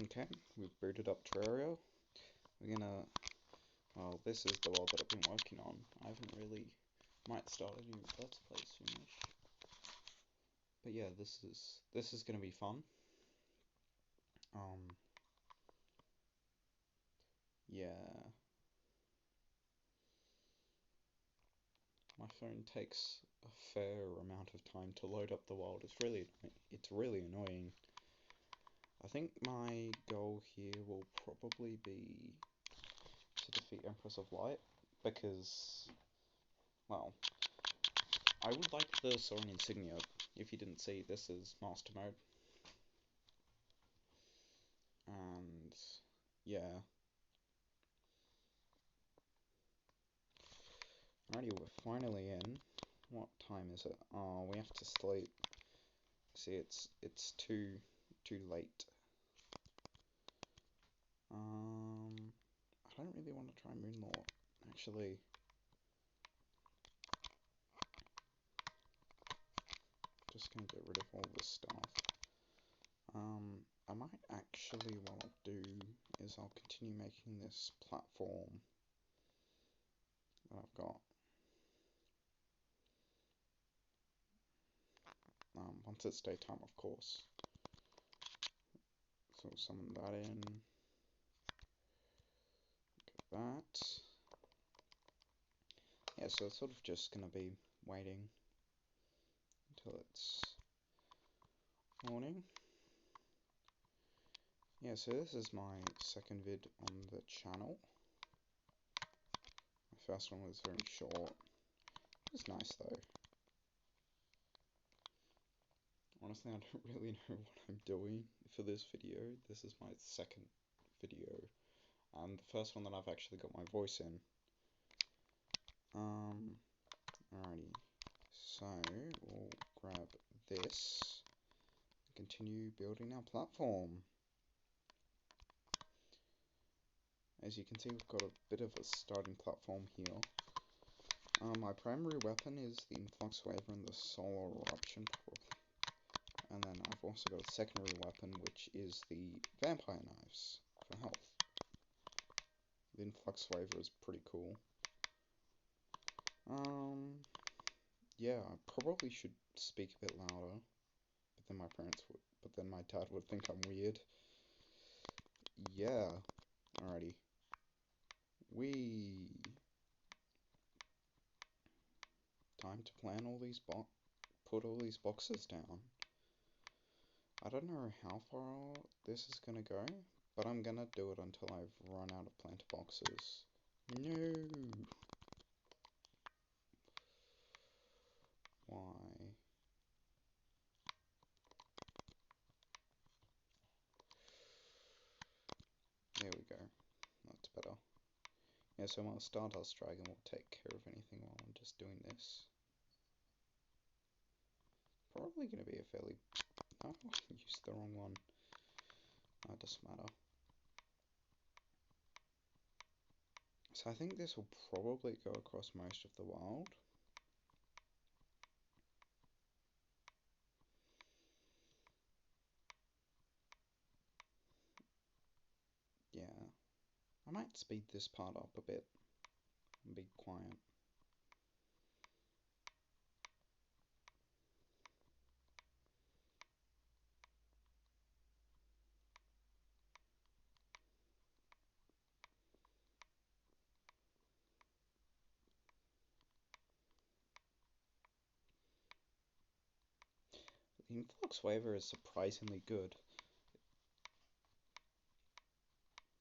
Okay, we've booted up Terraria. We're gonna, well, this is the world that I've been working on. I haven't really, might start a new Let's Play soonish. But yeah, this is gonna be fun. Yeah. My phone takes a fair amount of time to load up the world. It's really annoying. I think my goal here will probably be to defeat Empress of Light, because, well, I would like the Soaring Insignia. If you didn't see, this is Master Mode. And, yeah. Alrighty, we're finally in. What time is it? Oh, we have to sleep. See, it's too late. I don't really want to try Moonlord. Actually, just gonna get rid of all this stuff. I might actually, what I'll do is I'll continue making this platform that I've got. Once it's daytime, of course. So we'll summon that in. Get that. Yeah, so it's sort of just gonna be waiting until it's morning. Yeah, so this is my second vid on the channel. My first one was very short. It was nice though. Honestly, I don't really know what I'm doing for this video. This is my second video, and the first one that I've actually got my voice in. Alrighty, so we'll grab this and continue building our platform. As you can see, we've got a bit of a starting platform here. My primary weapon is the Influx Wave and the Solar Eruption, probably. And then I've also got a secondary weapon, which is the Vampire Knives for health. The Influx Wave is pretty cool. Yeah, I probably should speak a bit louder, but then my dad would think I'm weird. Yeah, alrighty. Time to plan all these put all these boxes down. I don't know how far this is gonna go, but I'm gonna do it until I've run out of planter boxes. No! Why? There we go. That's better. Yeah, so my Stardust Dragon will take care of anything while I'm just doing this. Probably gonna be a fairly... Oh, I used the wrong one. That doesn't matter. So I think this will probably go across most of the world. Yeah. I might speed this part up a bit and be quiet. The Influx Waiver is surprisingly good.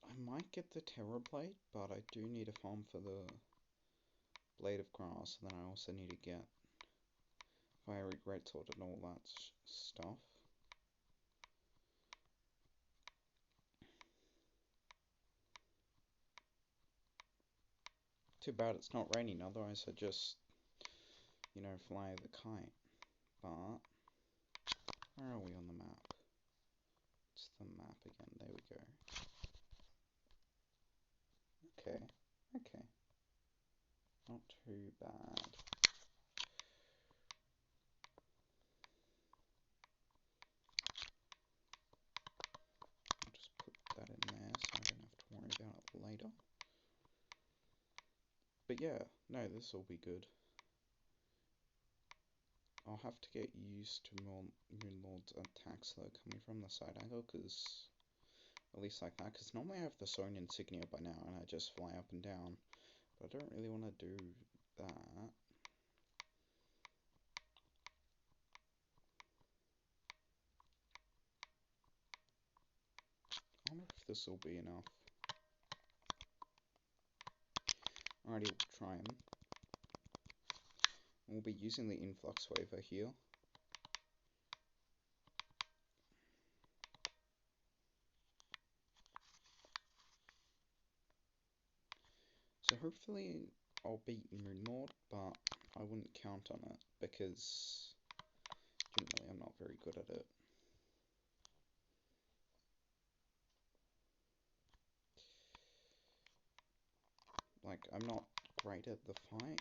I might get the Terror Blade, but I do need a farm for the Blade of Grass, and then I also need to get Fiery Greatsword and all that stuff. Too bad it's not raining, otherwise I'd just, you know, fly the kite. But, where are we on the map? It's the map again, there we go. Okay, okay. Not too bad. I'll just put But yeah, no, this will be good. I'll have to get used to more Moonlord's attacks though, coming from the side angle, because at least like that, because normally I have the Sorin insignia by now and I just fly up and down, but I don't really want to do that. I wonder if this will be enough. Alrighty, we'll try him. We'll be using the influx waiver here. So hopefully I'll beat Moonlord, but I wouldn't count on it, because generally I'm not very good at it. Like, I'm not great at the fight.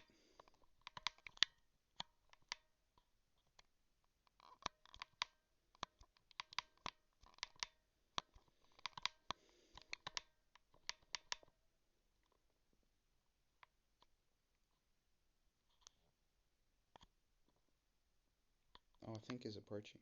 Oh, I think he's approaching.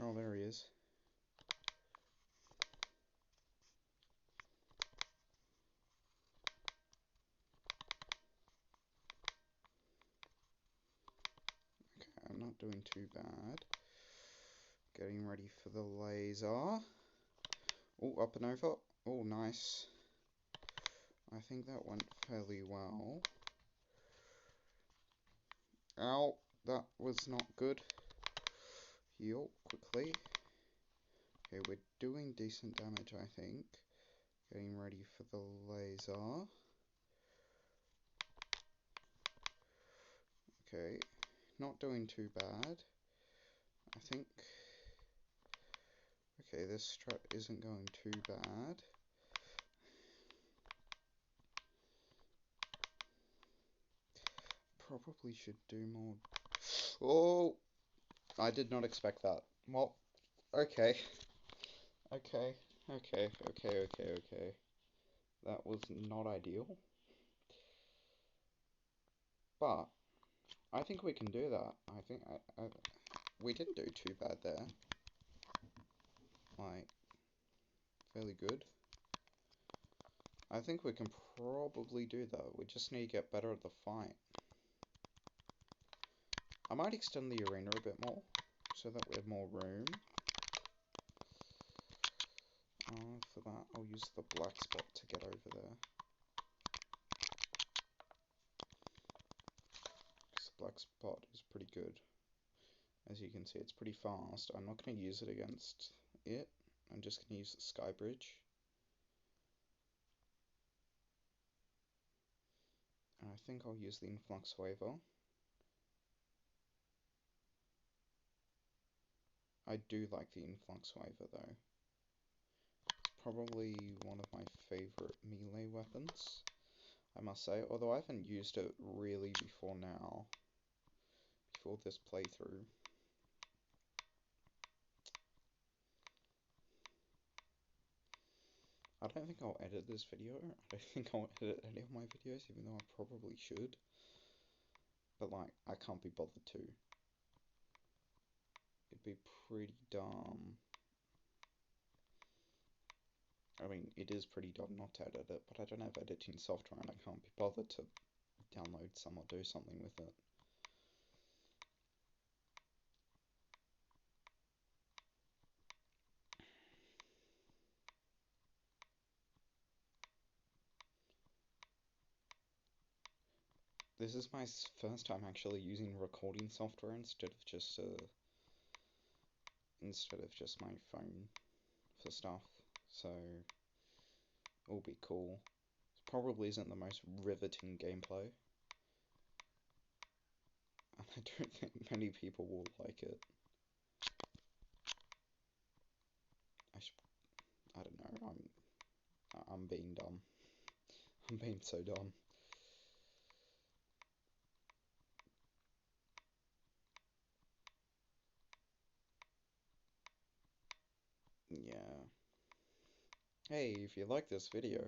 Oh, there he is. Okay, I'm not doing too bad. Getting ready for the laser. Oh, up and over. Oh, nice. I think that went fairly well. Ow, that was not good. Heal quickly. Okay, we're doing decent damage, I think. Getting ready for the laser. Okay, not doing too bad. I think... Okay, this strat isn't going too bad. Probably should do more... Oh! I did not expect that. Well, okay. Okay. That was not ideal. But, I think we can do that. I think we didn't do too bad there. Like, fairly good. I think we can probably do that. We just need to get better at the fight. I might extend the arena a bit more, so that we have more room. For that, I'll use the black spot to get over there. Because the black spot is pretty good. As you can see, it's pretty fast. I'm not going to use it against it. I'm just going to use the sky bridge. And I think I'll use the influx waiver. I do like the influx waiver though. It's probably one of my favourite melee weapons, I must say, although I haven't used it really before now, before this playthrough. I don't think I'll edit this video. I don't think I'll edit any of my videos, even though I probably should. But like, I can't be bothered to. It'd be pretty dumb. I mean, it is pretty dumb not to edit it, but I don't have editing software and I can't be bothered to download some or do something with it. This is my first time actually using recording software instead of just my phone for stuff, so it'll be cool. It probably isn't the most riveting gameplay, and I don't think many people will like it. I don't know, I'm being dumb. I'm being so dumb. Hey, if you like this video,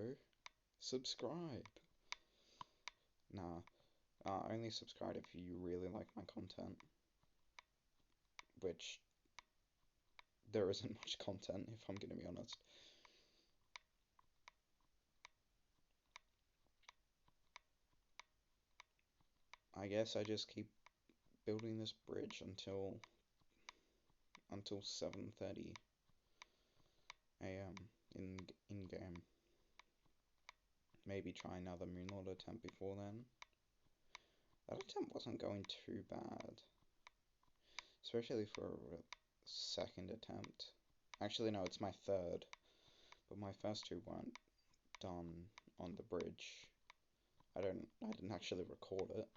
subscribe. Nah, only subscribe if you really like my content, which there isn't much content, if I'm gonna be honest. I guess I just keep building this bridge until 7:30 a.m. in game. Maybe try another Moonlord attempt before then. That attempt wasn't going too bad, especially for a second attempt. Actually, no, it's my third, but my first two weren't done on the bridge. I didn't actually record it.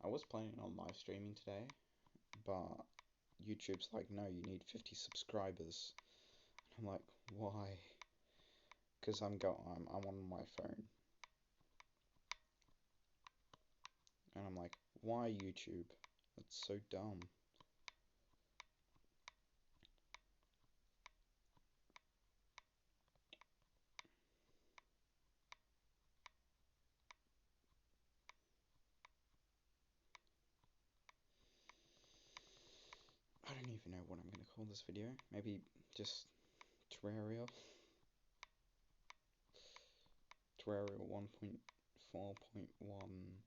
I was planning on live streaming today, but YouTube's like, no, you need 50 subscribers. And I'm like, why? Because I'm on my phone. And I'm like, why YouTube? That's so dumb. I don't even know what I'm going to call this video. Maybe just Terraria. Terraria 1.4.1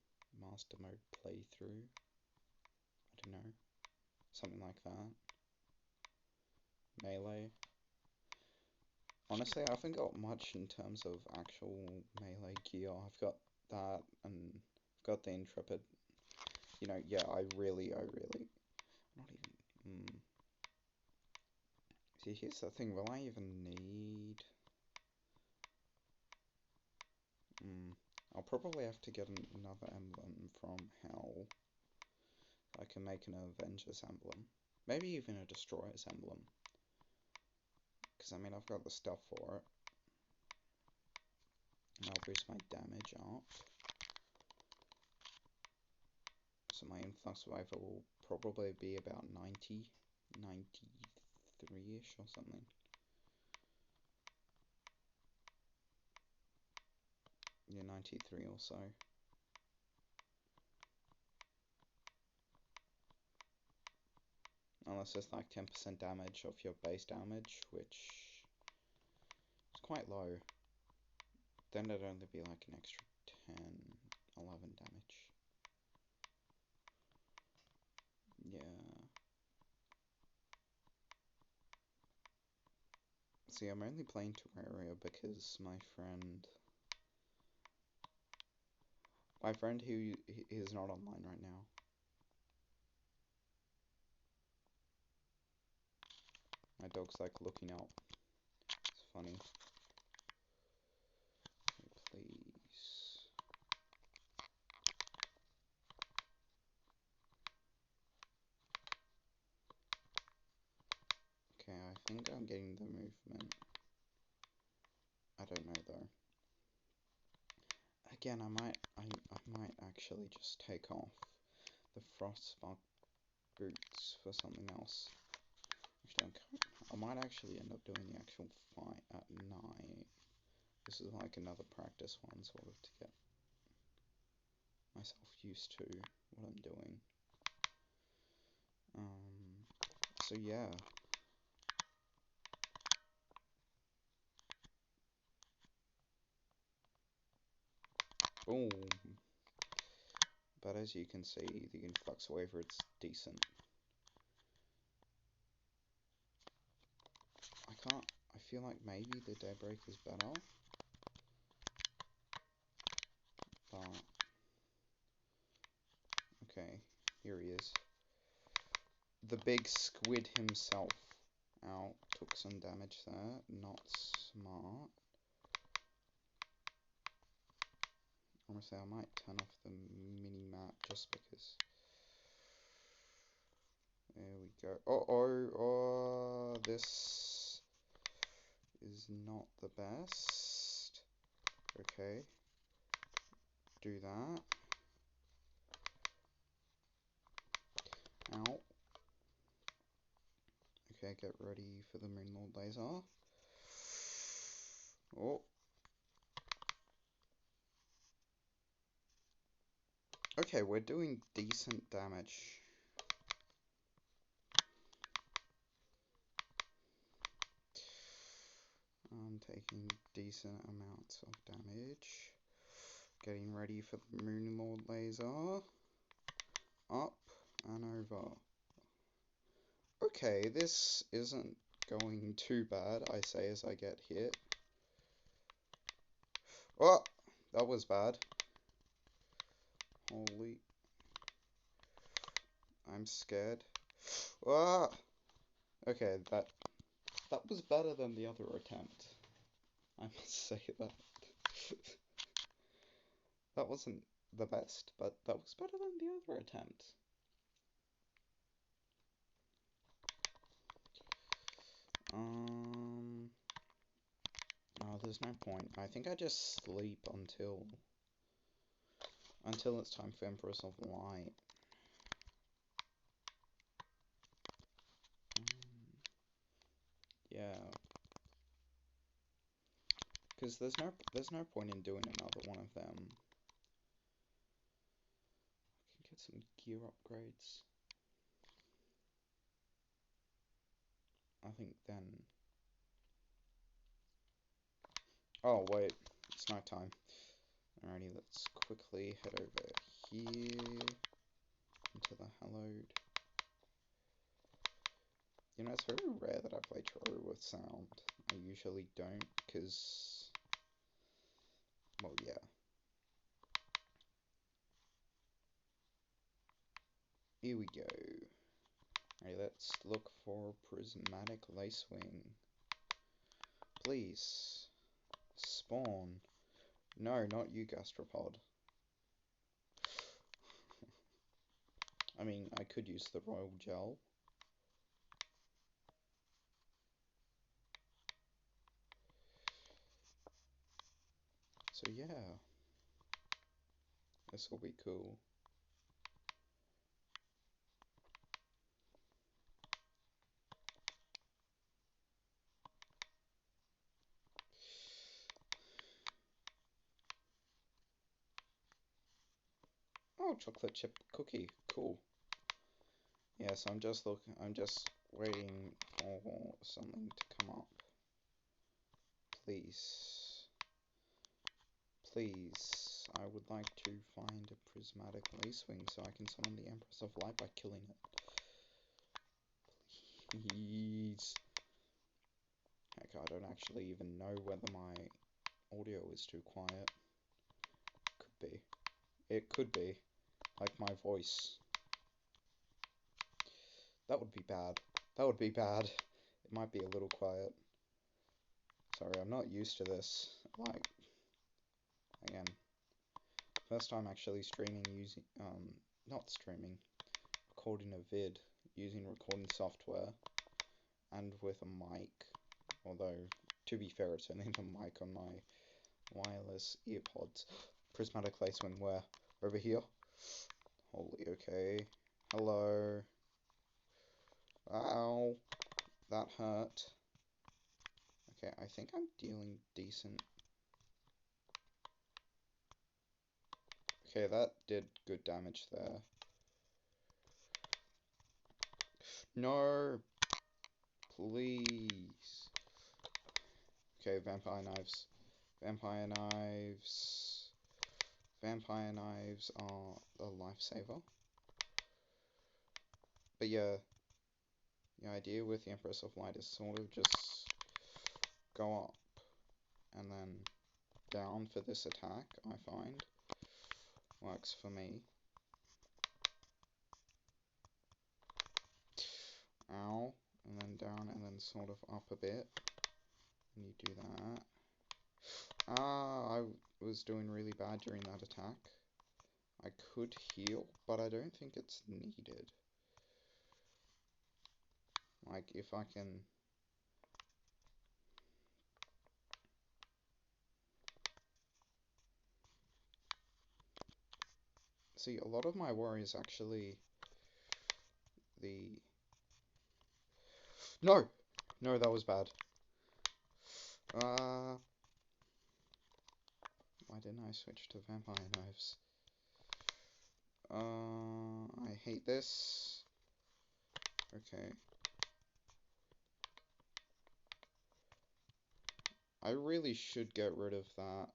Master Mode playthrough. I don't know. Something like that. Melee. Honestly, I haven't got much in terms of actual melee gear. I've got that, and I've got the Intrepid. You know, yeah, I really, not even, See, here's the thing, will I even need... I'll probably have to get another emblem from Hell. I can make an Avengers emblem. Maybe even a Destroyer's emblem. Because, I mean, I've got the stuff for it. And I'll boost my damage up. So my influx wave will probably be about 93-ish or something. Yeah, 93 or so. Unless it's like 10% damage off your base damage, which is quite low. Then it'd only be like an extra 10, 11 damage. Yeah. See, I'm only playing Terraria because my friend who is not online right now. My dog's like looking out. It's funny. Please. Okay, I think I'm getting the movement. I don't know though. Again, I might actually just take off the Frostbite boots for something else. I might actually end up doing the actual fight at night. This is like another practice one, sort of, to get myself used to what I'm doing. So yeah. Boom. But as you can see, the influx waiver, it's decent. I feel like maybe the Daybreak is better. But, okay, here he is. The big squid himself. Ow, took some damage there. Not smart. Honestly, I might turn off the mini-map just because. There we go. Oh, this is not the best. Okay. Do that. Ow. Okay, get ready for the Moonlord laser. Oh. Okay, we're doing decent damage. I'm taking decent amounts of damage. Getting ready for the Moonlord laser. Up and over. Okay, this isn't going too bad, I say as I get hit. Oh, that was bad. Holy. I'm scared. Ah! Okay, that was better than the other attempt. I must say that. That wasn't the best, but that was better than the other attempt. Oh, there's no point. I think I just sleep until it's time for Empress of Light. Yeah. Because there's no point in doing another one of them. I can get some gear upgrades. I think then. Oh wait, it's night time. Alrighty, let's quickly head over here into the hallowed. You know, it's very rare that I play Terraria with sound. I usually don't, because, well, yeah. Here we go. Alright, let's look for Prismatic Lacewing. Please. Spawn. No, not you, Gastropod. I mean, I could use the Royal Gel. So yeah. This will be cool. Oh, chocolate chip cookie. Cool. Yeah, so I'm just waiting for something to come up. Please. Please. I would like to find a prismatic lacewing so I can summon the Empress of Light by killing it. Please. Heck, I don't actually even know whether my audio is too quiet. Could be. It could be. Like my voice. That would be bad. That would be bad. It might be a little quiet. Sorry, I'm not used to this. Like, again, first time actually streaming using, not streaming, recording a vid using recording software and with a mic. Although, to be fair, it's only the mic on my wireless earpods. Prismatic lacewing where? Over here? Holy, okay. Hello. Ow. That hurt. Okay, I think I'm dealing decent. Okay, that did good damage there. No! Please. Okay, vampire knives. Vampire knives. Vampire knives are a lifesaver. But yeah, the idea with the Empress of Light is sort of just go up and then down for this attack, I find. Works for me. Ow. And then down and then sort of up a bit. And you do that. Ah, I was doing really bad during that attack. I could heal, but I don't think it's needed. Like, if I can... See, a lot of my worry is actually the... No! No, that was bad. Why didn't I switch to vampire knives? I hate this. Okay. I really should get rid of that.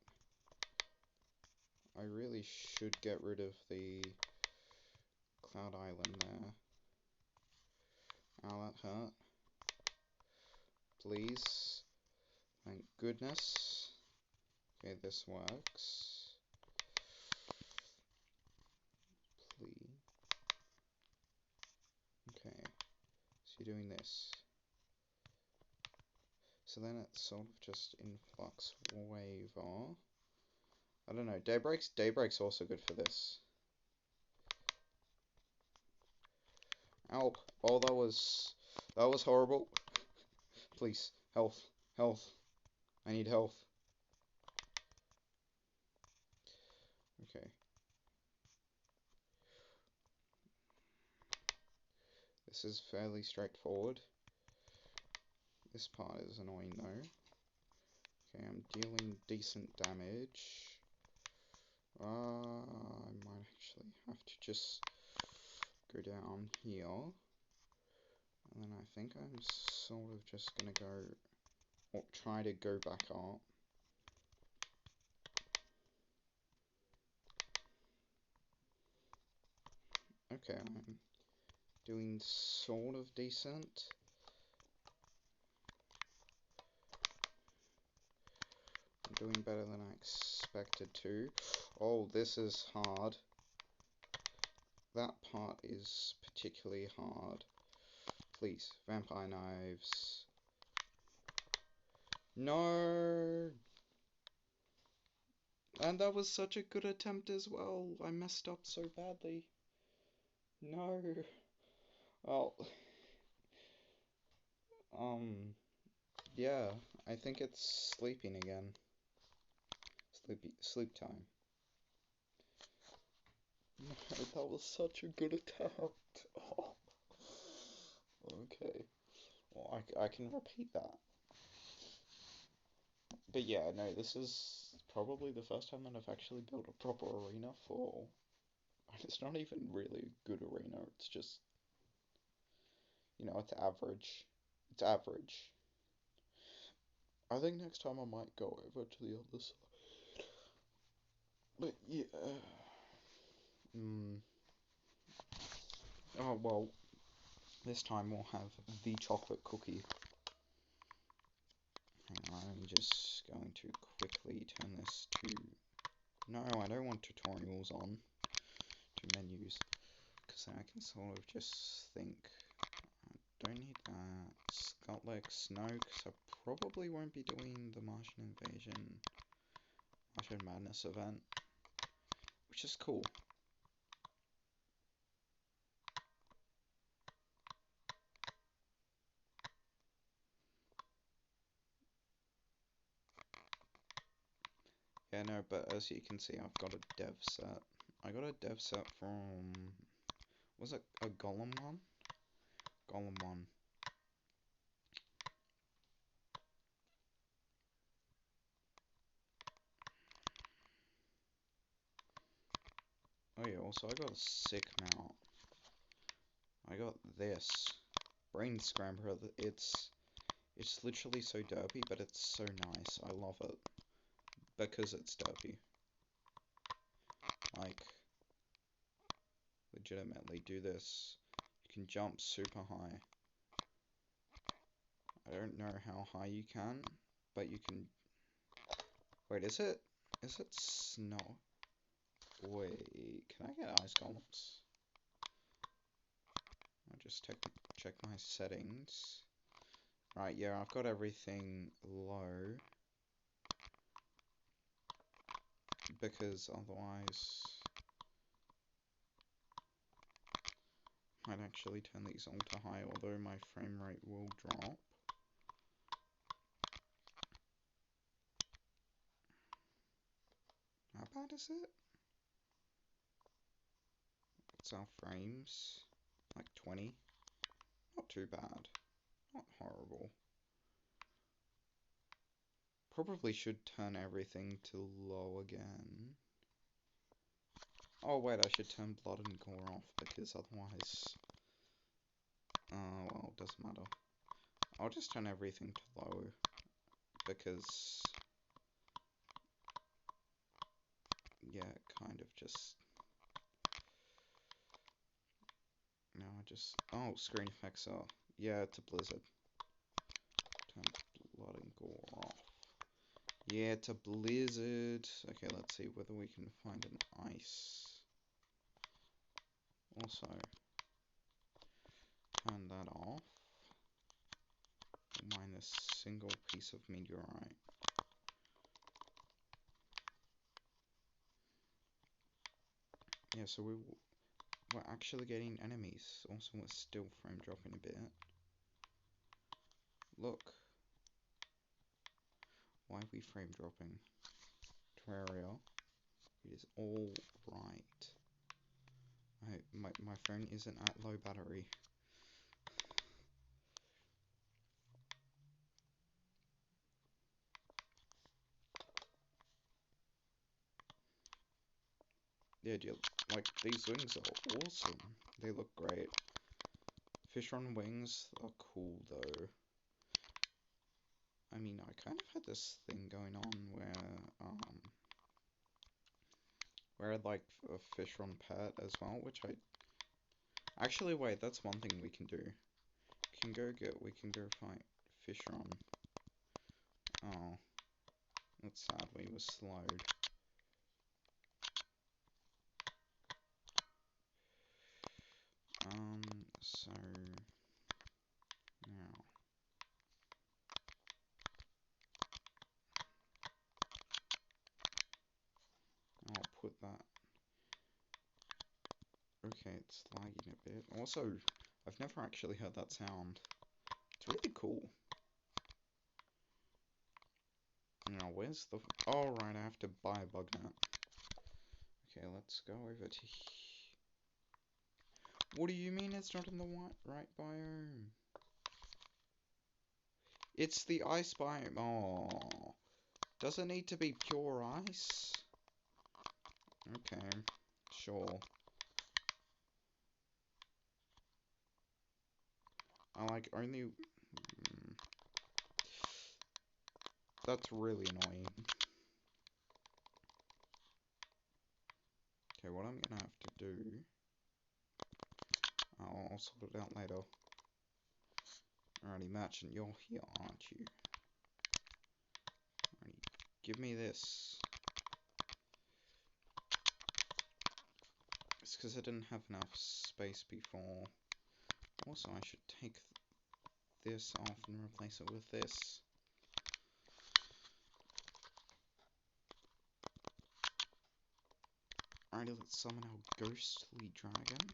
I really should get rid of the Cloud Island there. Ow, that hurt. Please. Thank goodness. Okay, this works. Please. Okay. So you're doing this. So then it's sort of just influx waiver. I don't know. Daybreak's also good for this. Ow. Oh, that was horrible. Please, health, health. I need health. Okay. This is fairly straightforward. This part is annoying though. Okay, I'm dealing decent damage. I might actually have to just go down here. And then I think I'm sort of just gonna go, or try to go back up. Okay, I'm doing sort of decent. I'm doing better than I expected to. Oh, this is hard. That part is particularly hard. Please, vampire knives. No! And that was such a good attempt as well. I messed up so badly. No. Oh. Yeah, I think it's sleeping again. Sleep time. No, that was such a good attempt. Oh. Okay. Well, I can repeat that. But yeah, no, this is probably the first time that I've actually built a proper arena for... It's not even really a good arena, it's just... You know, it's average. It's average. I think next time I might go over to the other side. But yeah... Oh, well, this time we'll have the chocolate cookie. Hang on, I'm just going to quickly turn this to... No, I don't want tutorials on to menus, because then I can sort of just think. I don't need that. Skulllex, no, because I probably won't be doing the Martian Madness event, which is cool. Yeah, no, but as you can see, I've got a dev set. I got a dev set from... Was it a Golem one? Golem one. Oh yeah, also I got a sick mount. I got this. Brain Scrambler. It's literally so derpy, but it's so nice. I love it. Because it's derpy. Like, legitimately, do this. You can jump super high. I don't know how high you can, but you can... Wait, is it snow? Wait, can I get ice golems? I'll just check my settings. Right, yeah, I've got everything low. Because otherwise... I'd actually turn these all to high, although my frame rate will drop. How bad is it? What's our frames? Like 20? Not too bad. Not horrible. Probably should turn everything to low again. Oh wait, I should turn blood and gore off, because otherwise... well, it doesn't matter. I'll just turn everything to low, because... yeah, kind of just... No, I just... Oh, screen effects are... Yeah, it's a blizzard. Turn blood and gore off. Yeah, it's a blizzard. Okay, let's see whether we can find an ice. Also, turn that off. Mine this single piece of meteorite. Yeah, so we're actually getting enemies. Also, we're still frame dropping a bit. Look. Why are we frame dropping? Terraria. It is all right. My phone isn't at low battery. Yeah, like, these wings are awesome. They look great. Fish on wings are cool, though. I mean, I kind of had this thing going on where I'd like a fish on pet as well, which I... Actually, wait, that's one thing we can do. We can go fight fish on. Oh. That's sad, we were slowed. So... Now... I'll put that... Okay, it's lagging a bit. Also, I've never actually heard that sound. It's really cool. Now, where's the... Oh, right, I have to buy a bug net. Okay, let's go over to... What do you mean it's not in the right biome? It's the ice biome. Oh. Does it need to be pure ice? Okay, sure. I like only... That's really annoying. Okay, what I'm gonna have to do... I'll sort it out later. Alrighty, Merchant, you're here, aren't you? Alrighty, give me this. It's because I didn't have enough space before. Also, I should take this off and replace it with this. Alrighty, let's summon our ghostly dragon.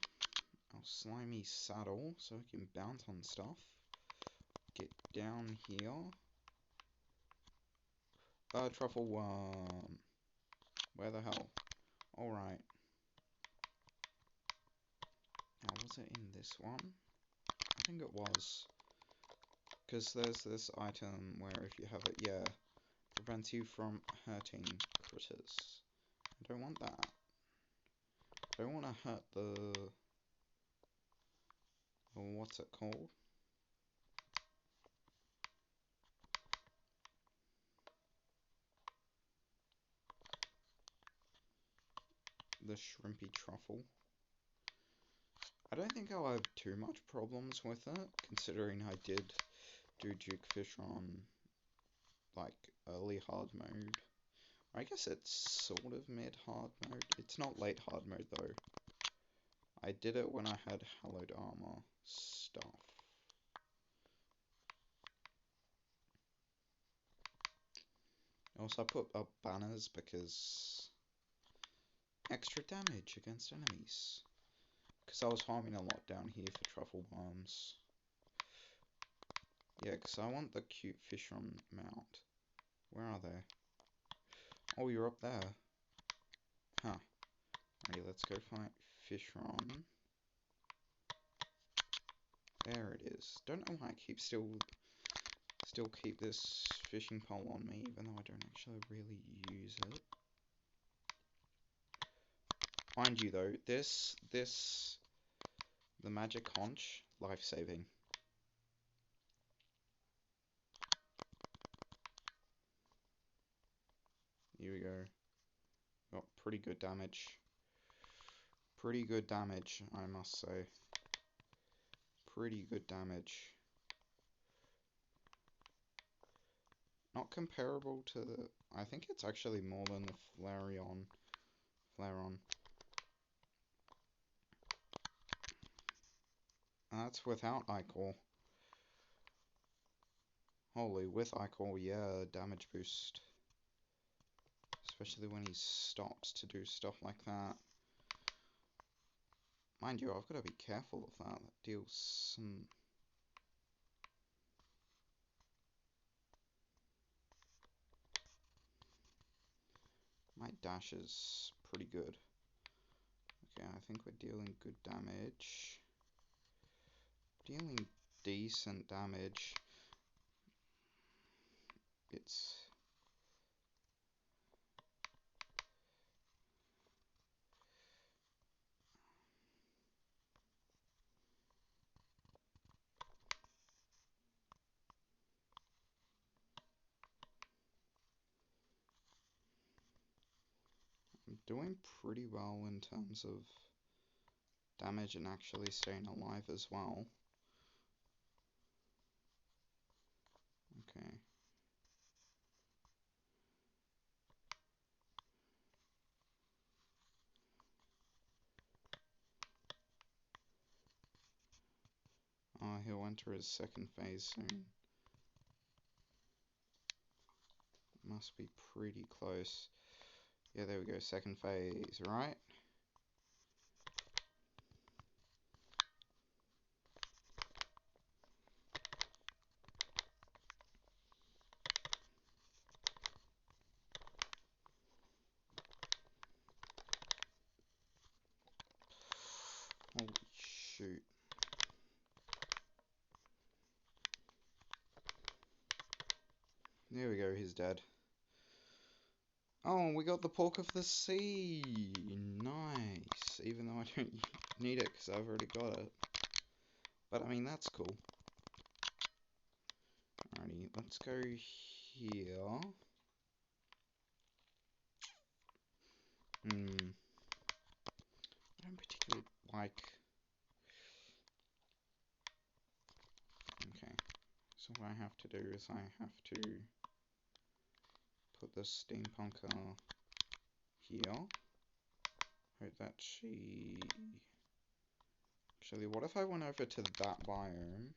Our slimy saddle, so we can bounce on stuff. Get down here. Truffle worm. Where the hell? Alright. Now, was it in this one? I think it was. Because there's this item where if you have it, yeah, prevents you from hurting critters. I don't want that. I don't want to hurt the... what's it called? The shrimpy truffle. I don't think I'll have too much problems with it, considering I did do Dukefish on, like, early hard mode. I guess it's sort of mid-hard mode. It's not late hard mode, though. I did it when I had hallowed armor stuff. Also, I put up banners because... extra damage against enemies. Because I was farming a lot down here for truffle worms. Yeah, because I want the cute fish on mount. Where are they? Oh, you're up there. Huh. Alright, let's go fight Fishron. There it is. Don't know why I keep still still keep this fishing pole on me, even though I don't actually really use it. Mind you though, the magic conch, life-saving. Here we go. Got pretty good damage. Pretty good damage, I must say. Pretty good damage. Not comparable to the... I think it's actually more than the Flareon. That's without Ichor. Holy, with Ichor, yeah, damage boost. Especially when he stops to do stuff like that. Mind you, I've got to be careful of that. That deals some... My dash is pretty good. Okay, I think we're dealing good damage. Dealing decent damage. It's... I'm doing pretty well in terms of damage and actually staying alive as well. Okay. He'll enter his second phase soon. Must be pretty close. Yeah, there we go, second phase, right? Holy shoot. There we go, he's dead. Oh, we got the Pork of the Sea! Nice! Even though I don't need it because I've already got it. But I mean, that's cool. Alrighty, let's go here. I don't particularly like... Okay, so what I have to do is I have to put the steampunker here. Hope that she... Actually, what if I went over to that biome?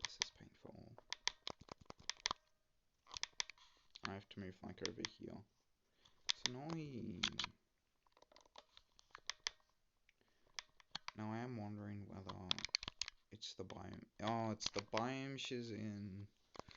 This is painful. I have to move like over here. It's annoying. Now I am wondering whether it's the biome. Oh, it's the biome she's in.